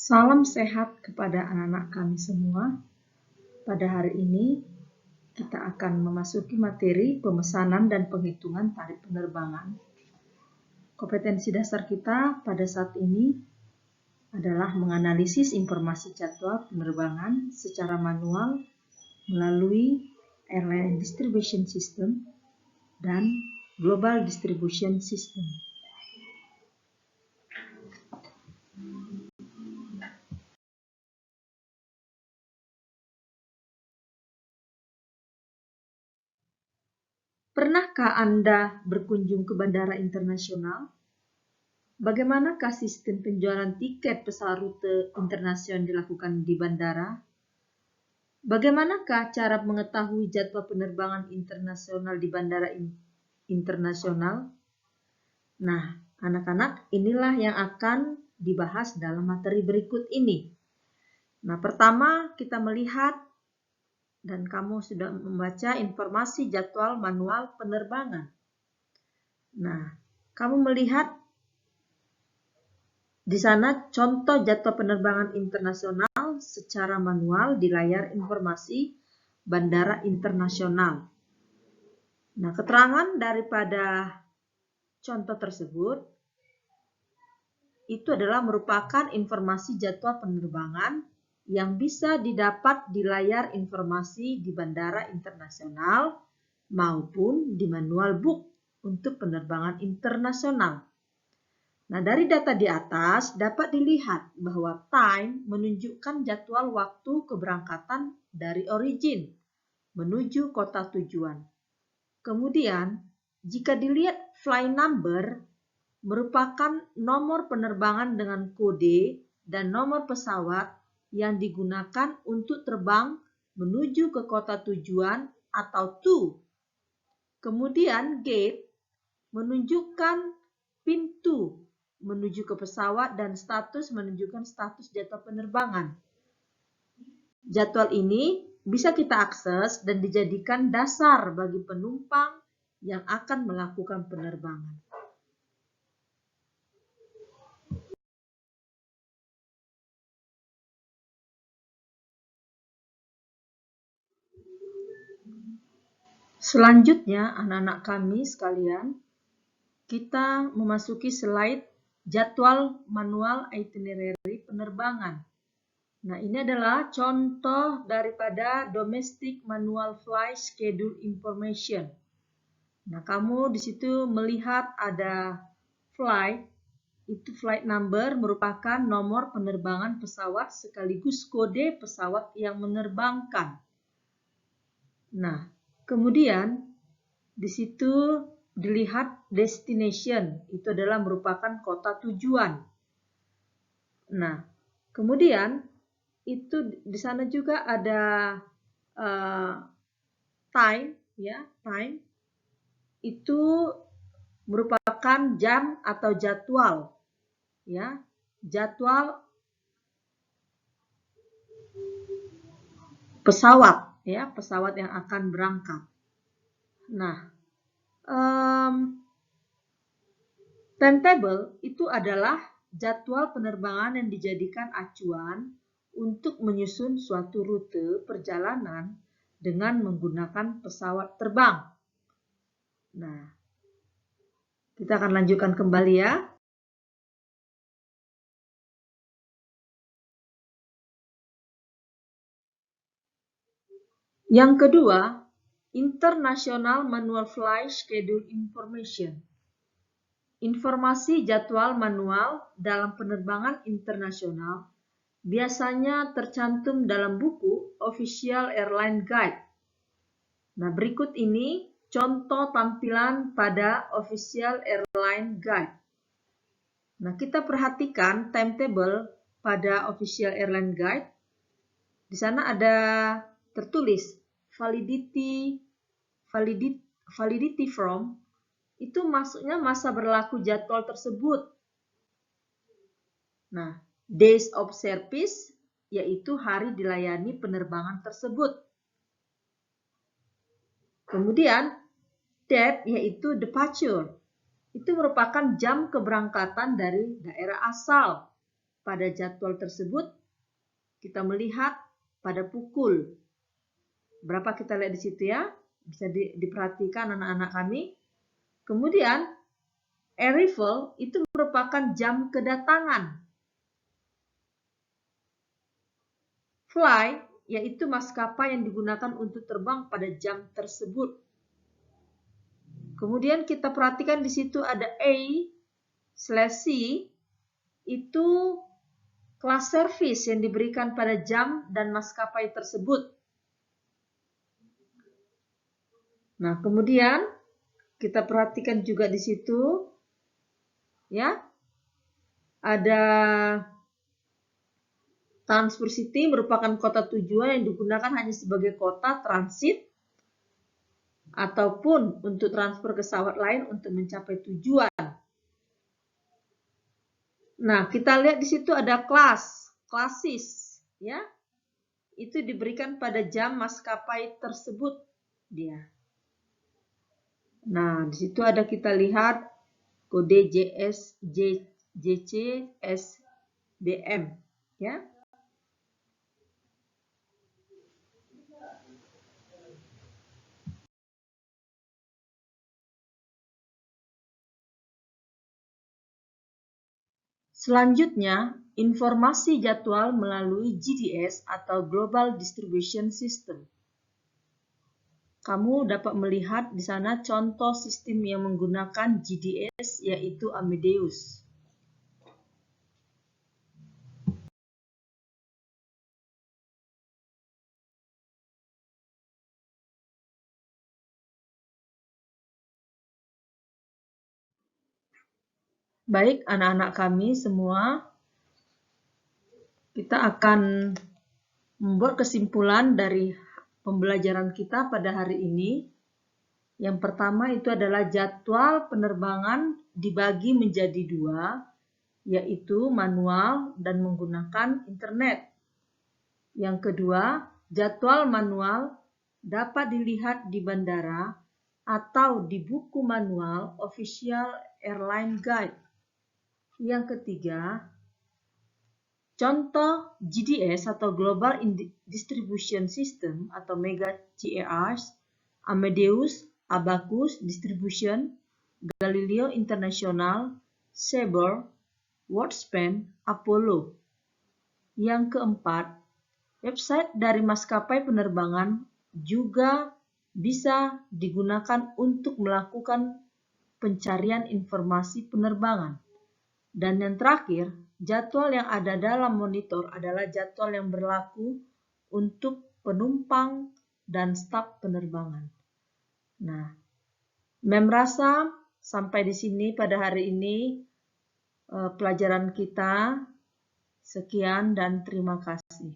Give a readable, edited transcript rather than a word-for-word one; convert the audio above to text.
Salam sehat kepada anak-anak kami semua. Pada hari ini kita akan memasuki materi pemesanan dan penghitungan tarif penerbangan. Kompetensi dasar kita pada saat ini adalah menganalisis informasi jadwal penerbangan secara manual melalui Airline Distribution System dan Global Distribution System. Pernahkah Anda berkunjung ke bandara internasional? Bagaimanakah sistem penjualan tiket pesawat rute internasional dilakukan di bandara? Bagaimanakah cara mengetahui jadwal penerbangan internasional di bandara internasional? Nah, anak-anak, inilah yang akan dibahas dalam materi berikut ini. Nah, pertama kita melihat dan kamu sudah membaca informasi jadwal manual penerbangan. Nah, kamu melihat di sana contoh jadwal penerbangan internasional secara manual di layar informasi bandara internasional. Nah, keterangan daripada contoh tersebut itu adalah merupakan informasi jadwal penerbangan yang bisa didapat di layar informasi di bandara internasional maupun di manual book untuk penerbangan internasional. Nah, dari data di atas dapat dilihat bahwa time menunjukkan jadwal waktu keberangkatan dari origin menuju kota tujuan. Kemudian, jika dilihat flight number merupakan nomor penerbangan dengan kode dan nomor pesawat yang digunakan untuk terbang menuju ke kota tujuan atau to. Kemudian gate menunjukkan pintu menuju ke pesawat dan status menunjukkan status jadwal penerbangan. Jadwal ini bisa kita akses dan dijadikan dasar bagi penumpang yang akan melakukan penerbangan. Selanjutnya, anak-anak kami sekalian, kita memasuki slide jadwal manual itinerary penerbangan. Nah, ini adalah contoh daripada domestic manual flight schedule information. Nah, kamu di situ melihat ada flight, itu flight number merupakan nomor penerbangan pesawat sekaligus kode pesawat yang menerbangkan. Nah, kemudian di situ dilihat destination, itu adalah merupakan kota tujuan. Nah, kemudian itu di sana juga ada time, ya, time itu merupakan jam atau jadwal, ya, jadwal pesawat, ya, pesawat yang akan berangkat. Nah, timetable itu adalah jadwal penerbangan yang dijadikan acuan untuk menyusun suatu rute perjalanan dengan menggunakan pesawat terbang. Nah, kita akan lanjutkan kembali ya. Yang kedua, International Manual Flight Schedule Information. Informasi jadwal manual dalam penerbangan internasional biasanya tercantum dalam buku Official Airline Guide. Nah, berikut ini contoh tampilan pada Official Airline Guide. Nah, kita perhatikan timetable pada Official Airline Guide. Di sana ada tertulis validity from, itu maksudnya masa berlaku jadwal tersebut. Nah, days of service yaitu hari dilayani penerbangan tersebut. Kemudian date yaitu departure, itu merupakan jam keberangkatan dari daerah asal. pada jadwal tersebut, kita melihat pada pukul berapa, kita lihat di situ ya, bisa diperhatikan anak-anak kami. Kemudian arrival itu merupakan jam kedatangan. Fly yaitu maskapai yang digunakan untuk terbang pada jam tersebut. Kemudian kita perhatikan di situ ada A/C, itu kelas service yang diberikan pada jam dan maskapai tersebut. Nah, kemudian kita perhatikan juga di situ ya, ada Transfer City merupakan kota tujuan yang digunakan hanya sebagai kota transit ataupun untuk transfer pesawat lain untuk mencapai tujuan. Nah, kita lihat di situ ada klasis ya. Itu diberikan pada jam maskapai tersebut dia. Nah, di situ ada kita lihat kode JCSDM ya. Selanjutnya, informasi jadwal melalui GDS atau Global Distribution System. Kamu dapat melihat di sana contoh sistem yang menggunakan GDS, yaitu Amadeus. Baik, anak-anak kami semua, kita akan membuat kesimpulan dari pembelajaran kita pada hari ini. Yang pertama itu adalah jadwal penerbangan dibagi menjadi dua, yaitu manual dan menggunakan internet. Yang kedua, jadwal manual dapat dilihat di bandara atau di buku manual Official Airline Guide. Yang ketiga, contoh GDS atau Global Distribution System atau Mega GERS, Amadeus, Abacus Distribution, Galileo International, Sabre, Worldspan, Apollo. Yang keempat, website dari maskapai penerbangan juga bisa digunakan untuk melakukan pencarian informasi penerbangan. Dan yang terakhir, jadwal yang ada dalam monitor adalah jadwal yang berlaku untuk penumpang dan staf penerbangan. Nah, Mem rasa sampai di sini pada hari ini pelajaran kita. Sekian dan terima kasih.